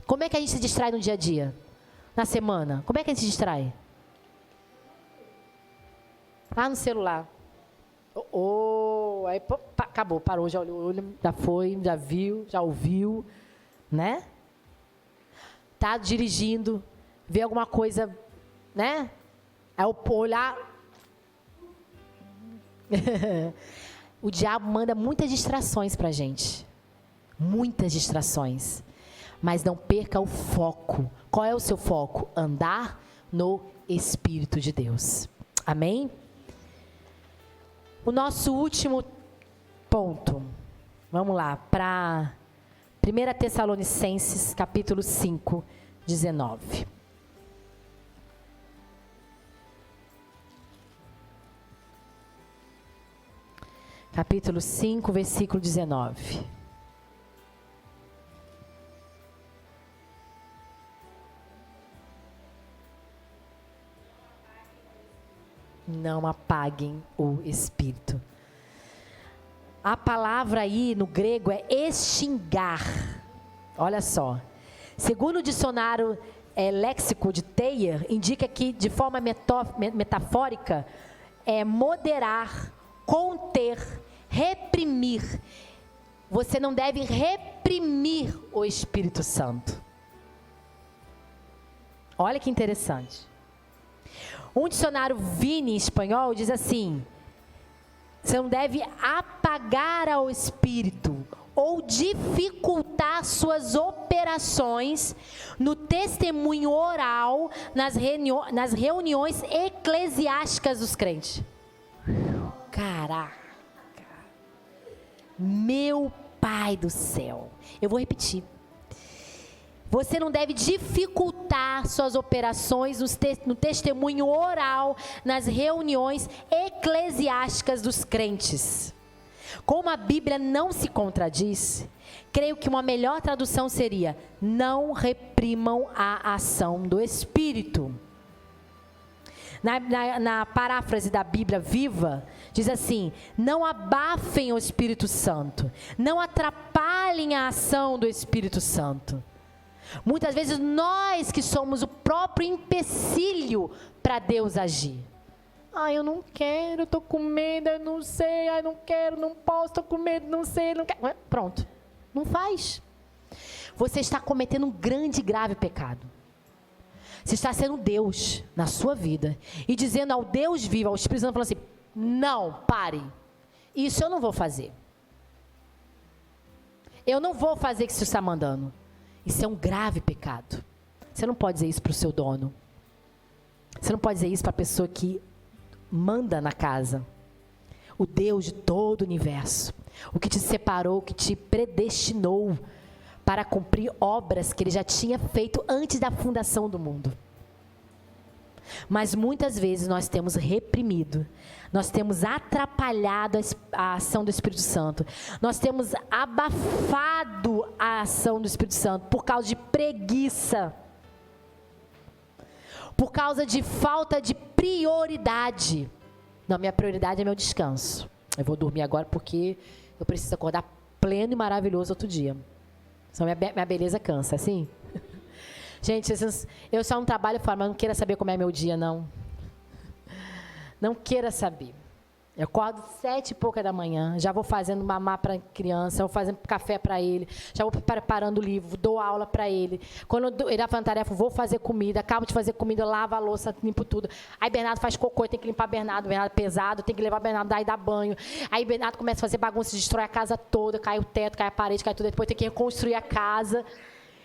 B: Como é que a gente se distrai no dia a dia? Na semana? Como é que a gente se distrai? No celular. Aí acabou, parou, já olhou, já foi, já viu, já ouviu, né? Tá dirigindo, vê alguma coisa, né? Aí olhar. O diabo manda muitas distrações pra gente. Muitas distrações. Mas não perca o foco. Qual é o seu foco? Andar no Espírito de Deus. Amém? O nosso último ponto. Vamos lá, para 1 Tessalonicenses, capítulo 5, 19. Capítulo 5, versículo 19. Não apaguem o Espírito. A palavra aí no grego é extingar. Olha só. Segundo o dicionário léxico de Thayer, indica que de forma metafórica é moderar, conter, reprimir. Você não deve reprimir o Espírito Santo. Olha que interessante. Um dicionário Vini espanhol diz assim: você não deve apagar ao Espírito ou dificultar suas operações no testemunho oral nas reuniões eclesiásticas dos crentes. Caraca! Meu Pai do céu! Eu vou repetir. Você não deve dificultar suas operações no testemunho oral nas reuniões eclesiásticas dos crentes. Como a Bíblia não se contradiz, creio que uma melhor tradução seria: não reprimam a ação do Espírito. Na paráfrase da Bíblia Viva, diz assim: não abafem o Espírito Santo, não atrapalhem a ação do Espírito Santo. Muitas vezes nós que somos o próprio empecilho para Deus agir. Eu não quero, eu estou com medo, eu não sei, não quero, não posso, estou com medo, não sei, não quero. Pronto, não faz. Você está cometendo um grande e grave pecado. Você está sendo Deus na sua vida e dizendo ao Deus vivo, ao Espírito Santo, falando assim: não, pare, isso eu não vou fazer. Eu não vou fazer o que você está mandando. Isso é um grave pecado. Você não pode dizer isso para o seu dono. Você não pode dizer isso para a pessoa que manda na casa. O Deus de todo o universo. O que te separou, o que te predestinou para cumprir obras que Ele já tinha feito antes da fundação do mundo. Mas muitas vezes nós temos reprimido, nós temos atrapalhado a ação do Espírito Santo, nós temos abafado a ação do Espírito Santo por causa de preguiça, por causa de falta de prioridade. Não, minha prioridade é meu descanso. Eu vou dormir agora porque eu preciso acordar pleno e maravilhoso outro dia. Senão minha beleza cansa, assim? Gente, eu só não trabalho fora, mas não queira saber como é meu dia, não. Não queira saber. Eu acordo 7h pouca da manhã, já vou fazendo mamar para a criança, vou fazendo café para ele, já vou preparando o livro, dou aula para ele. Quando ele dá uma tarefa, vou fazer comida, acabo de fazer comida, lavo a louça, limpo tudo. Aí Bernardo faz cocô, tem que limpar Bernardo é pesado, tem que levar Bernardo, daí dar banho. Aí Bernardo começa a fazer bagunça, destrói a casa toda, cai o teto, cai a parede, cai tudo, depois tem que reconstruir a casa.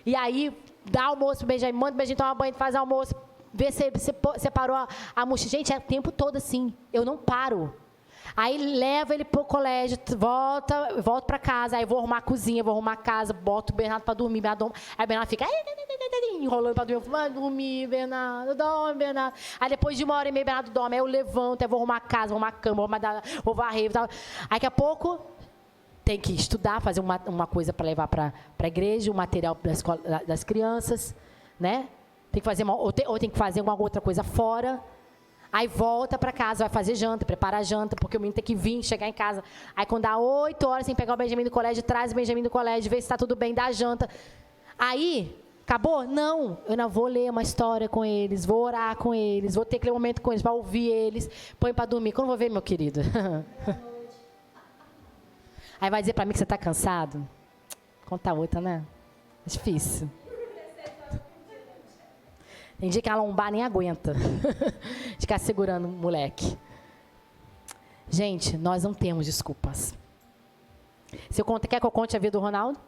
B: E aí dá almoço pro Benjamin, manda o Benjamin tomar banho, faz almoço, vê se separou a mochila. Gente, é o tempo todo assim, eu não paro. Aí leva ele pro colégio, volta para casa, aí vou arrumar a cozinha, vou arrumar a casa, boto o Bernardo para dormir, aí o Bernardo fica enrolando para dormir, vai dormir, Bernardo, dorme, Bernardo. Aí depois de 1h30, Bernardo dorme, aí eu levanto, aí vou arrumar a casa, vou arrumar a cama, vou varrer, tal. Aí daqui a pouco tem que estudar, fazer uma coisa para levar para a igreja, o material das crianças, né? tem que fazer ou tem que fazer alguma outra coisa fora. Aí volta para casa, vai fazer janta, prepara a janta, porque o menino tem que vir, chegar em casa. Aí quando dá 8 horas, tem que pegar o Benjamin do colégio, traz o Benjamin do colégio, ver se está tudo bem, dá a janta. Aí, acabou? Não, eu não vou ler uma história com eles, vou orar com eles, vou ter aquele momento com eles para ouvir eles, põe para dormir. Quando eu vou ver, meu querido? Aí vai dizer para mim que você está cansado? Conta outra, né? É difícil. Tem dia que a lombar nem aguenta de ficar segurando o moleque. Gente, nós não temos desculpas. Quer que eu conte a vida do Ronaldo?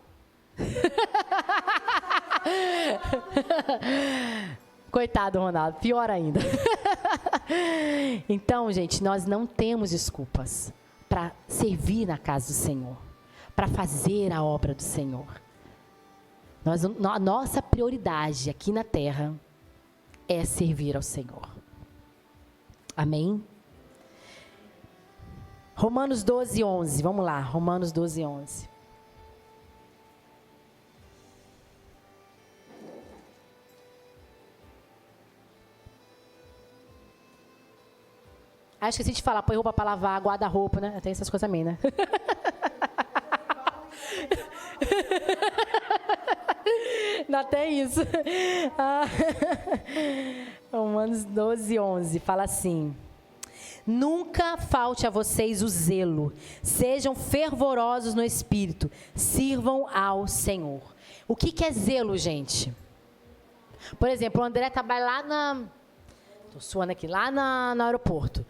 B: Coitado do Ronaldo, pior ainda. Então, gente, nós não temos desculpas para servir na casa do Senhor, para fazer a obra do Senhor. A nossa prioridade aqui na terra é servir ao Senhor. Amém? Romanos 12, 11. Vamos lá, Romanos 12, 11. Ah, esqueci de falar, põe roupa para lavar, guarda-roupa, né? Tem essas coisas também, né? Não tem isso. Romanos 12, 11. Fala assim: nunca falte a vocês o zelo. Sejam fervorosos no espírito. Sirvam ao Senhor. O que é zelo, gente? Por exemplo, o André trabalha lá estou suando aqui, lá no aeroporto.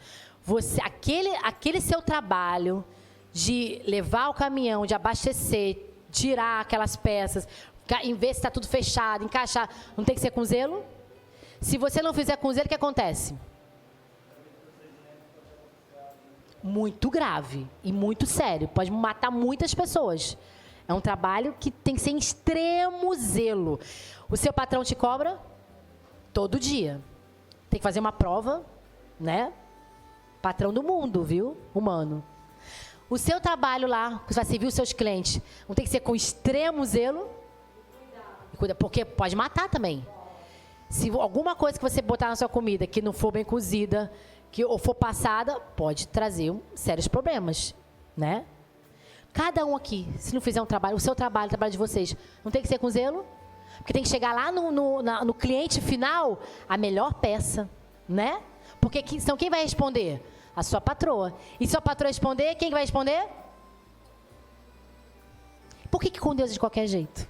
B: Aquele seu trabalho de levar o caminhão, de abastecer, tirar aquelas peças, em ver se está tudo fechado, encaixar, não tem que ser com zelo? Se você não fizer com zelo, o que acontece? Muito grave e muito sério. Pode matar muitas pessoas. É um trabalho que tem que ser em extremo zelo. O seu patrão te cobra todo dia. Tem que fazer uma prova, né? Patrão do mundo, viu? Humano. O seu trabalho lá, que você vai servir os seus clientes, não tem que ser com extremo zelo? Porque pode matar também. Se alguma coisa que você botar na sua comida que não for bem cozida, ou for passada, pode trazer sérios problemas, né? Cada um aqui, se não fizer um trabalho, o seu trabalho, o trabalho de vocês, não tem que ser com zelo? Porque tem que chegar lá no cliente final a melhor peça, né? Porque senão quem vai responder? A sua patroa. E se a patroa responder, quem vai responder? Por que com Deus de qualquer jeito?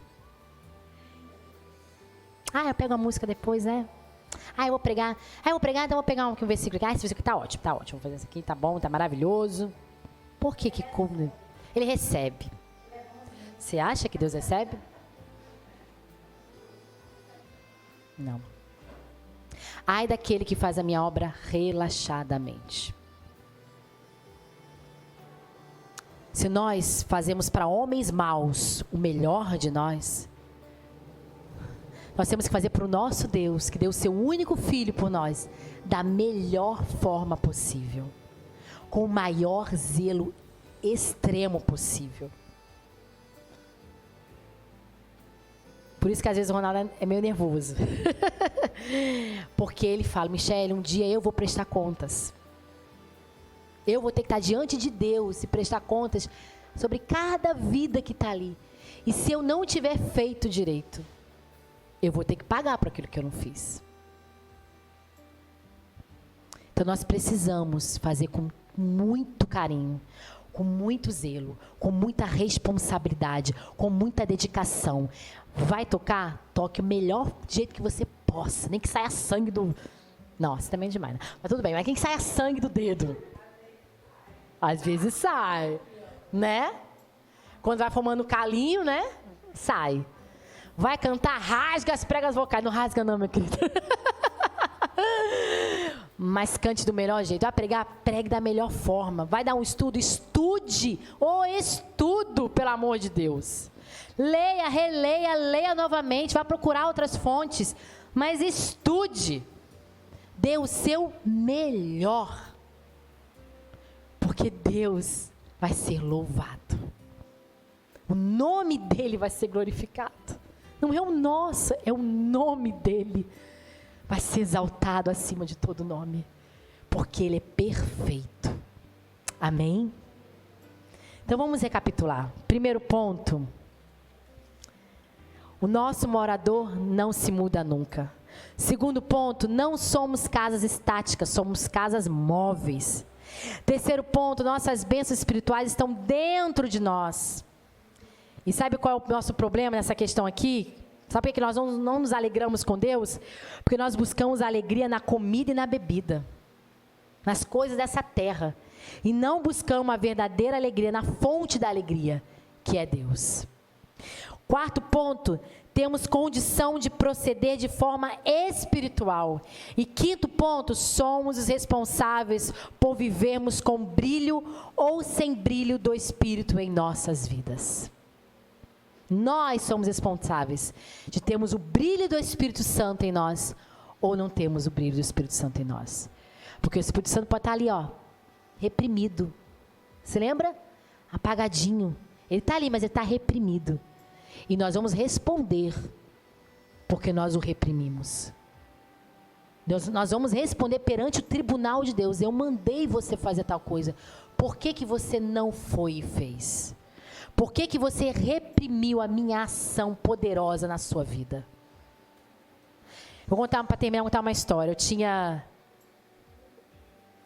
B: Eu pego a música depois, né? Eu vou pregar. Então eu vou pegar um versículo aqui. Esse versículo tá ótimo, tá ótimo. Vou fazer isso aqui, tá bom, tá maravilhoso. Por que ele recebe? Você acha que Deus recebe? Não. Ai daquele que faz a minha obra relaxadamente. Se nós fazemos para homens maus o melhor de nós temos que fazer para o nosso Deus, que deu o seu único filho por nós, da melhor forma possível, com o maior zelo extremo possível. Por isso que às vezes o Ronaldo é meio nervoso. Porque ele fala: Michele, um dia eu vou prestar contas. Eu vou ter que estar diante de Deus e prestar contas sobre cada vida que está ali. E se eu não tiver feito direito, eu vou ter que pagar por aquilo que eu não fiz. Então nós precisamos fazer com muito carinho, com muito zelo, com muita responsabilidade, com muita dedicação. Vai tocar? Toque o melhor jeito que você possa. Nem que saia sangue do... Nossa, também é demais, né? Mas tudo bem, mas quem que saia sangue do dedo? Às vezes sai, né? Quando vai formando calinho, né? Sai. Vai cantar, rasga as pregas vocais. Não rasga não, meu querido. Mas cante do melhor jeito. Vai pregar, pregue da melhor forma. Vai dar um estudo, estude. Estudo, pelo amor de Deus. Leia, releia, leia novamente. Vai procurar outras fontes. Mas estude. Dê o seu melhor. Porque Deus vai ser louvado. O nome dele vai ser glorificado. Não é o nosso, é o nome dele. vai ser exaltado acima de todo nome, porque Ele é perfeito. Amém? Então vamos recapitular. Primeiro ponto: o nosso morador não se muda nunca. Segundo ponto: não somos casas estáticas, somos casas móveis. Terceiro ponto: nossas bênçãos espirituais estão dentro de nós. E sabe qual é o nosso problema nessa questão aqui? Sabe por que nós não nos alegramos com Deus? Porque nós buscamos alegria na comida e na bebida, nas coisas dessa terra, e não buscamos a verdadeira alegria na fonte da alegria, que é Deus. Quarto ponto: temos condição de proceder de forma espiritual. E quinto ponto: somos os responsáveis por vivermos com brilho ou sem brilho do Espírito em nossas vidas. Nós somos responsáveis de termos o brilho do Espírito Santo em nós, ou não temos o brilho do Espírito Santo em nós. Porque o Espírito Santo pode estar ali, reprimido. Você lembra? Apagadinho. Ele está ali, mas ele está reprimido. E nós vamos responder, porque nós o reprimimos. Nós vamos responder perante o tribunal de Deus. Eu mandei você fazer tal coisa. Por que você não foi e fez? Por que você reprimiu a minha ação poderosa na sua vida? Vou contar, para terminar, vou contar uma história. Eu tinha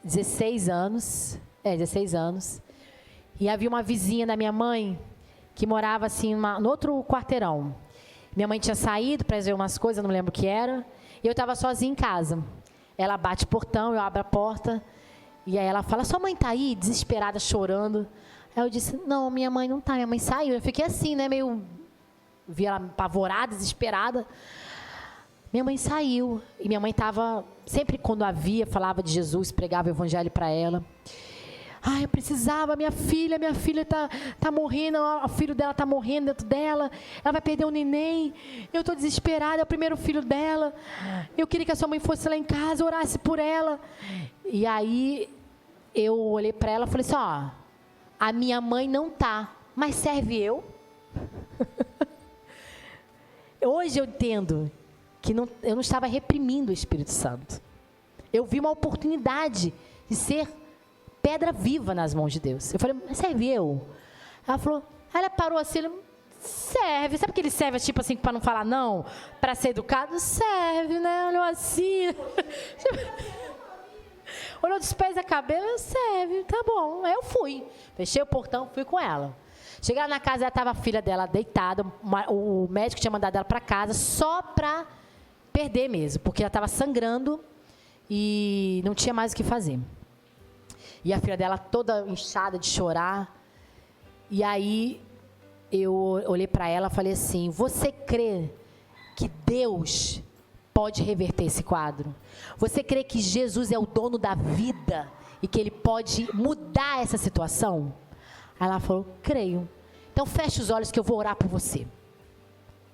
B: 16 anos, e havia uma vizinha da minha mãe que morava assim no outro quarteirão. Minha mãe tinha saído para fazer umas coisas, não lembro o que era, e eu estava sozinha em casa. Ela bate o portão, eu abro a porta, e aí ela fala: sua mãe está aí? Desesperada, chorando. Aí eu disse: não, minha mãe não está, minha mãe saiu. Eu fiquei assim, né, meio, vi ela apavorada, desesperada. Minha mãe saiu, e minha mãe estava, sempre quando a via, falava de Jesus, pregava o evangelho para ela. Eu precisava, minha filha tá morrendo, o filho dela está morrendo dentro dela, ela vai perder o neném, eu estou desesperada, é o primeiro filho dela, eu queria que a sua mãe fosse lá em casa, orasse por ela. E aí, eu olhei para ela e falei assim: a minha mãe não está, mas serve eu? Hoje eu entendo que eu não estava reprimindo o Espírito Santo. Eu vi uma oportunidade de ser pedra viva nas mãos de Deus. Eu falei: mas serve eu? Ela falou, aí ela parou assim: serve. Sabe que ele serve tipo assim, para não falar não? Para ser educado? Serve, né? Olhou assim. Olhou dos pés à cabeça: serve, tá bom. Aí eu fui. Fechei o portão, fui com ela. Cheguei lá na casa, estava a filha dela deitada. O médico tinha mandado ela para casa só para perder mesmo, porque ela estava sangrando e não tinha mais o que fazer. E a filha dela toda inchada de chorar. E aí eu olhei para ela e falei assim: você crê que Deus pode reverter esse quadro? Você crê que Jesus é o dono da vida e que Ele pode mudar essa situação? Aí ela falou: creio. Então fecha os olhos que eu vou orar por você.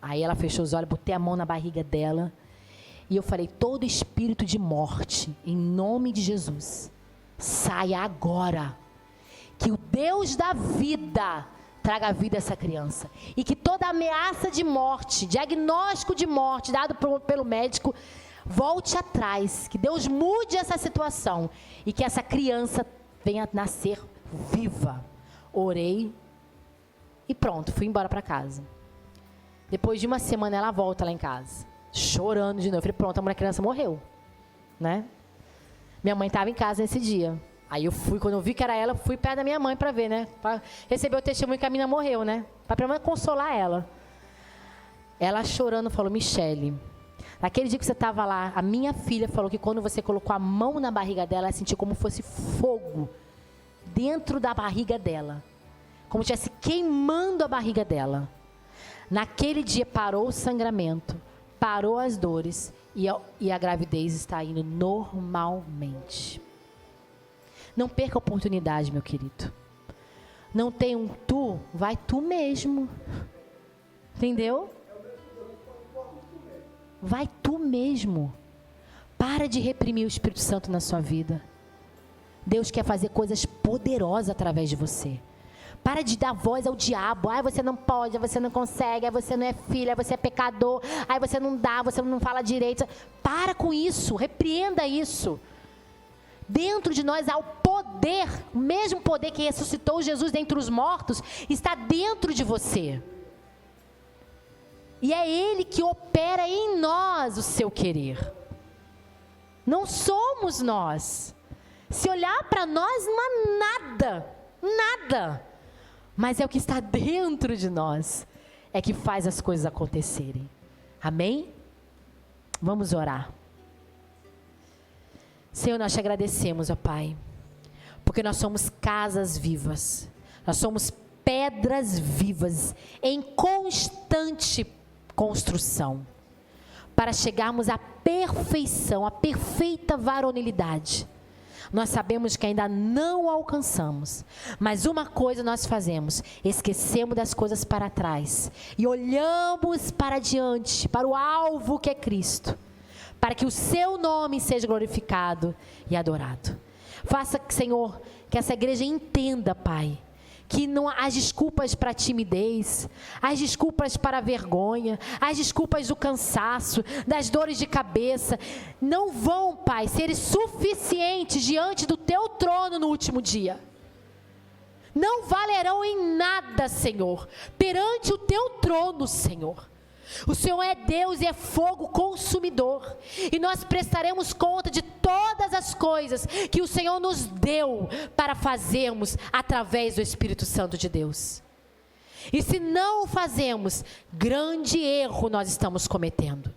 B: Aí ela fechou os olhos, botei a mão na barriga dela e eu falei: todo espírito de morte, em nome de Jesus, saia agora. Que o Deus da vida traga vida a essa criança. E que toda ameaça de morte, diagnóstico de morte dado pelo médico, volte atrás. Que Deus mude essa situação. E que essa criança venha nascer viva. Orei e pronto, fui embora para casa. Depois de uma semana ela volta lá em casa, chorando de novo. Eu falei: pronto, a criança morreu, né? Minha mãe estava em casa nesse dia. Aí eu fui, quando eu vi que era ela, fui perto da minha mãe para ver, né? Para receber o testemunho que a menina morreu, né? Para pelo menos consolar ela. Ela chorando falou: Michele, naquele dia que você estava lá, a minha filha falou que quando você colocou a mão na barriga dela, ela sentiu como fosse fogo dentro da barriga dela. Como se estivesse queimando a barriga dela. Naquele dia parou o sangramento, parou as dores e a gravidez está indo normalmente. Não perca a oportunidade, meu querido. Não tem um tu, vai tu mesmo. Entendeu? Vai tu mesmo. Para de reprimir o Espírito Santo na sua vida. Deus quer fazer coisas poderosas através de você. Para de dar voz ao diabo. Ai, você não pode, você não consegue, ai, você não é filho, ai, você é pecador, ai, você não dá, você não fala direito. Para com isso, repreenda isso. Dentro de nós há o poder, o mesmo poder que ressuscitou Jesus dentre os mortos, está dentro de você. E é Ele que opera em nós o seu querer. Não somos nós. Se olhar para nós, não há nada, nada. Mas é o que está dentro de nós, é que faz as coisas acontecerem. Amém? Vamos orar. Senhor, nós te agradecemos, ó Pai, porque nós somos casas vivas, nós somos pedras vivas, em constante construção, para chegarmos à perfeição, à perfeita varonilidade. Nós sabemos que ainda não alcançamos, mas uma coisa nós fazemos: esquecemos das coisas para trás e olhamos para diante, para o alvo que é Cristo, para que o seu nome seja glorificado e adorado. Faça, Senhor, que essa igreja entenda, Pai, que não há as desculpas para a timidez, as desculpas para a vergonha, as desculpas do cansaço, das dores de cabeça, não vão, Pai, ser suficientes diante do teu trono no último dia. Não valerão em nada, Senhor, perante o teu trono, Senhor. O Senhor é Deus e é fogo consumidor, e nós prestaremos conta de todas as coisas que o Senhor nos deu para fazermos através do Espírito Santo de Deus. E se não o fazemos, grande erro nós estamos cometendo.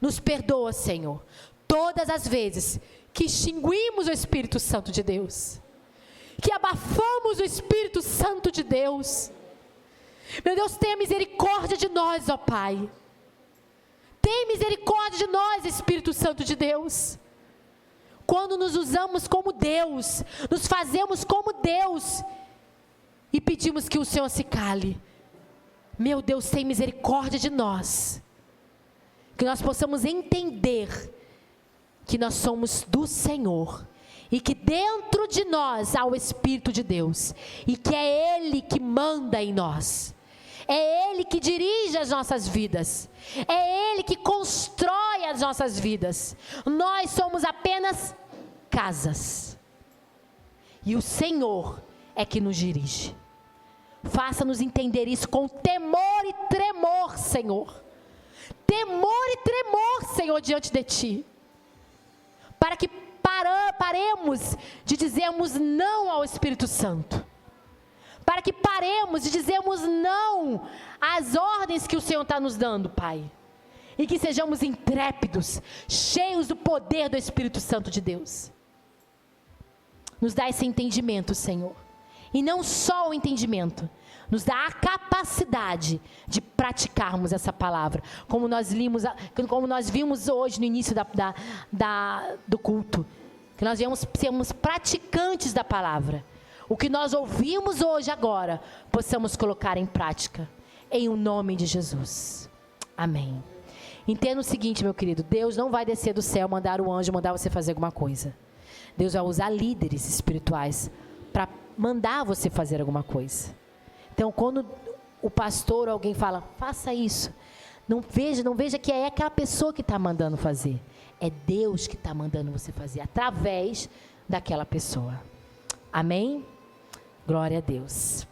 B: Nos perdoa, Senhor, todas as vezes que extinguimos o Espírito Santo de Deus, que abafamos o Espírito Santo de Deus. Meu Deus, tenha misericórdia de nós, ó Pai. Tenha misericórdia de nós, Espírito Santo de Deus. Quando nos usamos como Deus, nos fazemos como Deus e pedimos que o Senhor se cale. Meu Deus, tenha misericórdia de nós. Que nós possamos entender que nós somos do Senhor e que dentro de nós há o Espírito de Deus e que é Ele que manda em nós. É Ele que dirige as nossas vidas. É Ele que constrói as nossas vidas. Nós somos apenas casas. E o Senhor é que nos dirige. Faça-nos entender isso com temor e tremor, Senhor. Temor e tremor, Senhor, diante de Ti. Para que paremos de dizermos não ao Espírito Santo. Para que paremos de dizermos não às ordens que o Senhor está nos dando, Pai. E que sejamos intrépidos, cheios do poder do Espírito Santo de Deus. Nos dá esse entendimento, Senhor. E não só o entendimento, nos dá a capacidade de praticarmos essa palavra. Como nós vimos hoje no início do culto. Que nós viemos sermos praticantes da palavra. O que nós ouvimos hoje, agora, possamos colocar em prática, em o nome de Jesus. Amém. Entenda o seguinte, meu querido: Deus não vai descer do céu, mandar o anjo, mandar você fazer alguma coisa. Deus vai usar líderes espirituais para mandar você fazer alguma coisa. Então, quando o pastor ou alguém fala, faça isso, não veja que é aquela pessoa que está mandando fazer. É Deus que está mandando você fazer, através daquela pessoa. Amém? Glória a Deus.